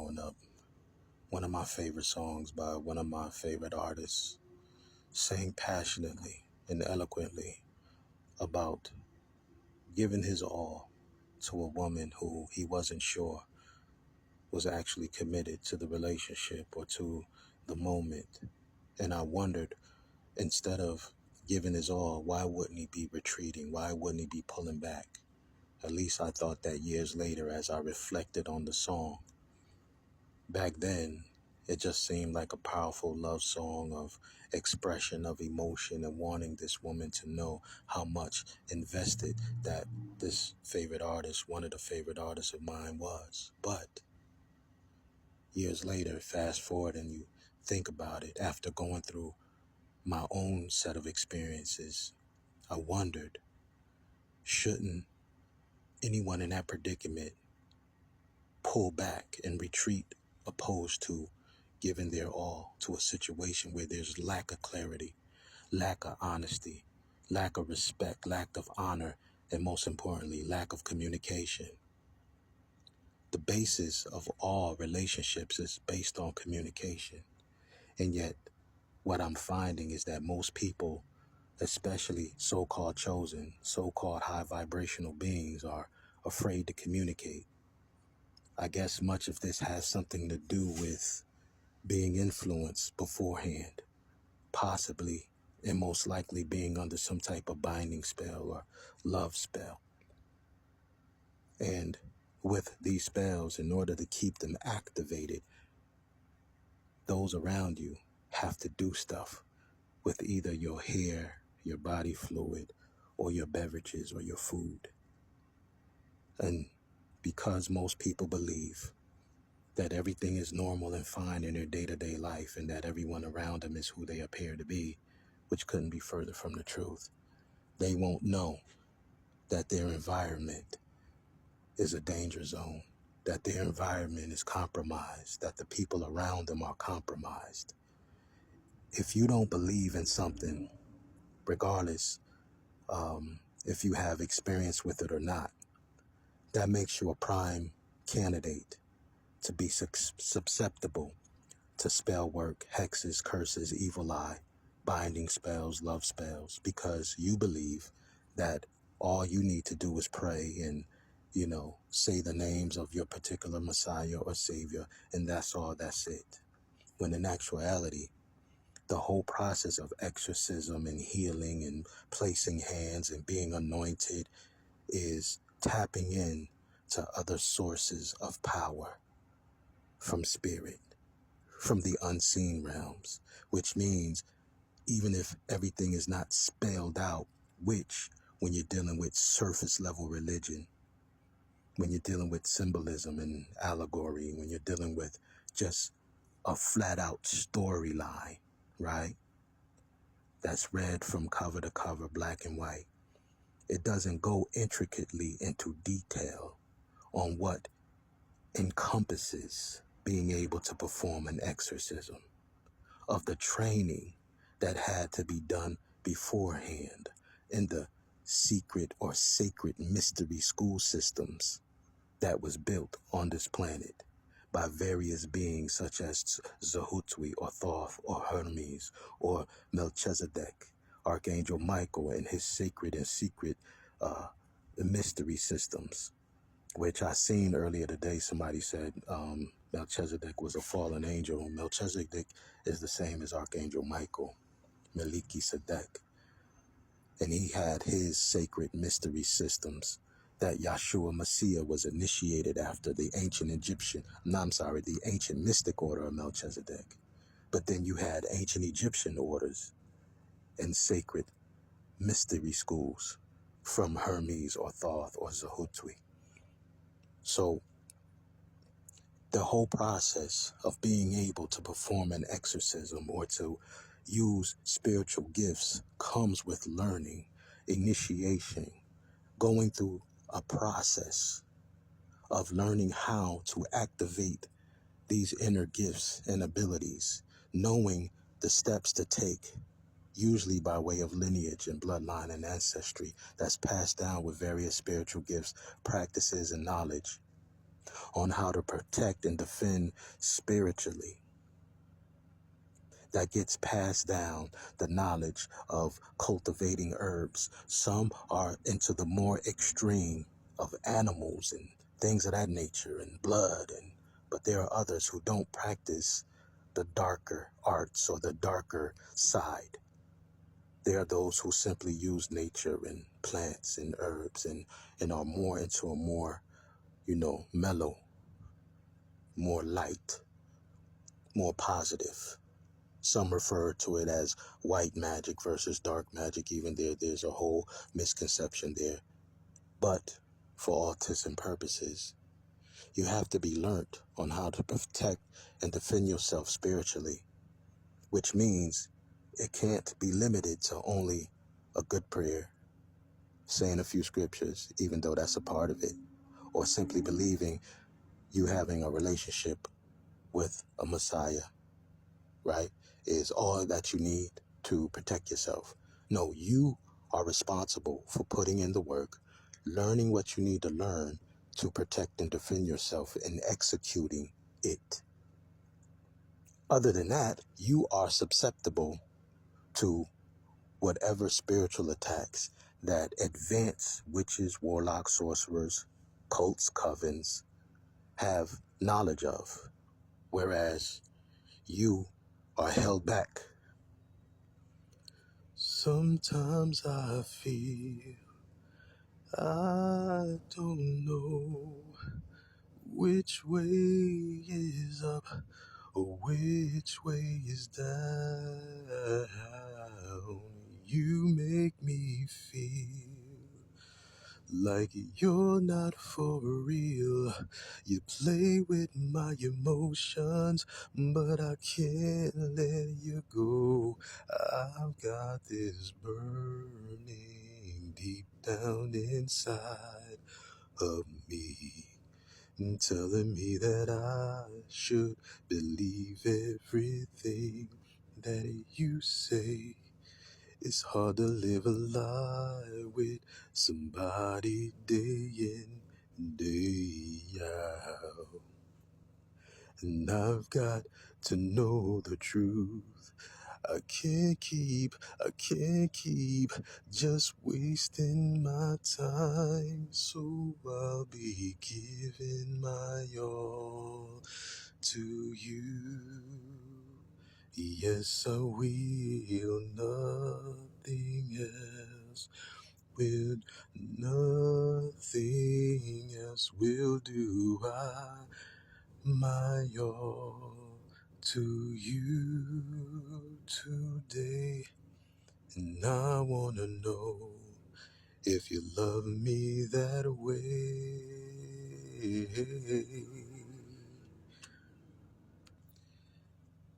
growing up. One of my favorite songs by one of my favorite artists, sang passionately and eloquently about giving his all to a woman who he wasn't sure was actually committed to the relationship or to the moment. And I wondered, instead of giving his all, why wouldn't he be retreating? Why wouldn't he be pulling back? At least I thought that years later as I reflected on the song. Back then, it just seemed like a powerful love song of expression of emotion and wanting this woman to know how much invested that this favorite artist, one of the favorite artists of mine, was. But years later, fast forward and you think about it, after going through my own set of experiences, I wondered, shouldn't anyone in that predicament pull back and retreat opposed to giving their all to a situation where there's lack of clarity, lack of honesty, lack of respect, lack of honor, and most importantly, lack of communication? The basis of all relationships is based on communication. And yet, what I'm finding is that most people, especially so-called chosen, so-called high vibrational beings, are afraid to communicate. I guess much of this has something to do with being influenced beforehand, possibly and most likely being under some type of binding spell or love spell. And with these spells, in order to keep them activated, those around you have to do stuff with either your hair, your body fluid, or your beverages or your food. And because most people believe that everything is normal and fine in their day-to-day life and that everyone around them is who they appear to be, which couldn't be further from the truth, they won't know that their environment is a danger zone, that their environment is compromised, that the people around them are compromised. If you don't believe in something, regardless if you have experience with it or not, that makes you a prime candidate to be susceptible to spell work, hexes, curses, evil eye, binding spells, love spells, because you believe that all you need to do is pray and, say the names of your particular Messiah or Savior, and that's all, that's it. When in actuality, the whole process of exorcism and healing and placing hands and being anointed is tapping in to other sources of power from spirit, from the unseen realms, which means even if everything is not spelled out, which when you're dealing with surface level religion, when you're dealing with symbolism and allegory, when you're dealing with just a flat out storyline, right? That's read from cover to cover, black and white. It doesn't go intricately into detail on what encompasses being able to perform an exorcism, of the training that had to be done beforehand in the secret or sacred mystery school systems that was built on this planet by various beings such as Zahutwi or Thoth or Hermes or Melchizedek, Archangel Michael and his sacred and secret mystery systems, which I seen earlier today. Somebody said Melchizedek was a fallen angel. Melchizedek is the same as Archangel Michael, Meliki Sedek. And he had his sacred mystery systems that Yahshua Messiah was initiated after the ancient the ancient mystic order of Melchizedek. But then you had ancient Egyptian orders and sacred mystery schools from Hermes or Thoth or Zahutwi. So the whole process of being able to perform an exorcism or to use spiritual gifts comes with learning, initiation, going through a process of learning how to activate these inner gifts and abilities, knowing the steps to take, usually by way of lineage and bloodline and ancestry that's passed down with various spiritual gifts, practices, and knowledge. on how to protect and defend spiritually. That gets passed down the knowledge of cultivating herbs. Some are into the more extreme of animals and things of that nature and blood, but there are others who don't practice the darker arts or the darker side. There are those who simply use nature and plants and herbs and are more into a more, mellow, more light, more positive. Some refer to it as white magic versus dark magic. Even there's a whole misconception there. But for all intents and purposes, you have to be learnt on how to protect and defend yourself spiritually, which means it can't be limited to only a good prayer, saying a few scriptures, even though that's a part of it, or simply believing you having a relationship with a Messiah, right, is all that you need to protect yourself. No, you are responsible for putting in the work, learning what you need to learn to protect and defend yourself and executing it. Other than that, you are susceptible to whatever spiritual attacks that advanced witches, warlocks, sorcerers, cults, covens have knowledge of, whereas you are held back. Sometimes I feel I don't know which way is up or which way is down. You make me feel like you're not for real. You play with my emotions, but I can't let you go. I've got this burning deep down inside of me, telling me that I should believe everything that you say. It's hard to live a lie with somebody day in, day out. And I've got to know the truth. I can't keep just wasting my time. So I'll be giving my all to you. Yes, I will. Nothing else will, nothing else will do. My all to you today. And I wanna know if you love me that way.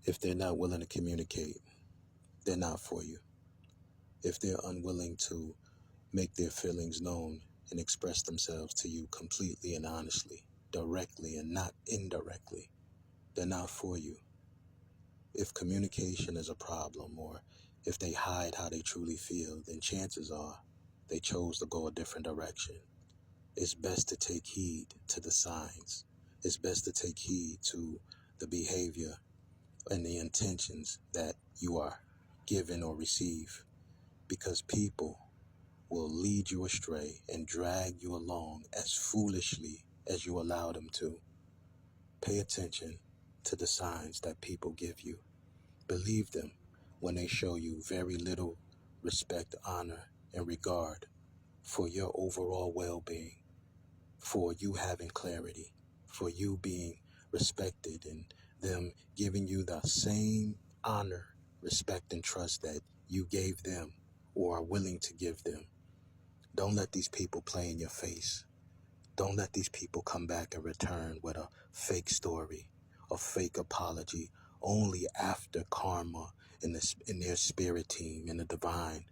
If they're not willing to communicate, they're not for you. If they're unwilling to make their feelings known and express themselves to you completely and honestly, directly and not indirectly, they're not for you. If communication is a problem, or if they hide how they truly feel, then chances are they chose to go a different direction. It's best to take heed to the signs. It's best to take heed to the behavior and the intentions that you are given or receive, because people will lead you astray and drag you along as foolishly as you allow them to. Pay attention to the signs that people give you. Believe them when they show you very little respect, honor, and regard for your overall well-being, for you having clarity, for you being respected, and them giving you the same honor, respect, and trust that you gave them or are willing to give them. Don't let these people play in your face. Don't let these people come back and return with a fake story, a fake apology, only after karma in their spirit team in the divine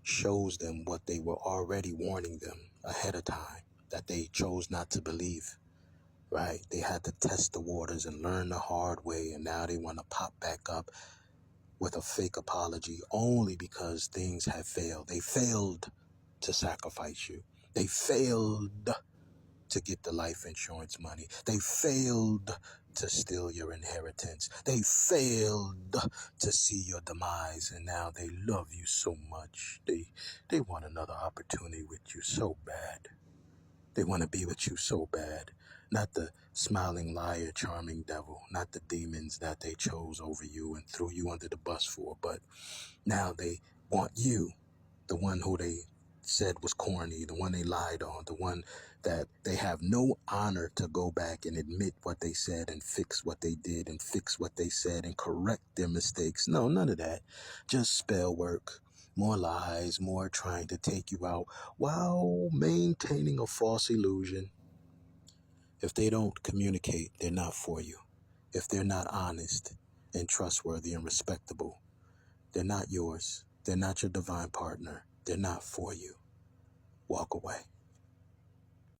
shows them what they were already warning them ahead of time, that they chose not to believe, right? They had to test the waters and learn the hard way, and now they want to pop back up with a fake apology only because things have failed. They failed to sacrifice you. They failed to get the life insurance money. They failed to steal your inheritance. They failed to see your demise, and now they love you so much. They want another opportunity with you so bad. They want to be with you so bad. Not the smiling liar, charming devil, not the demons that they chose over you and threw you under the bus for, but now they want you, the one who they said was corny, the one they lied on, the one that they have no honor to go back and admit what they said and fix what they did and fix what they said and correct their mistakes. No, none of that. Just spell work, more lies, more trying to take you out while maintaining a false illusion. If they don't communicate, they're not for you. If they're not honest and trustworthy and respectable, they're not yours. They're not your divine partner. They're not for you. Walk away.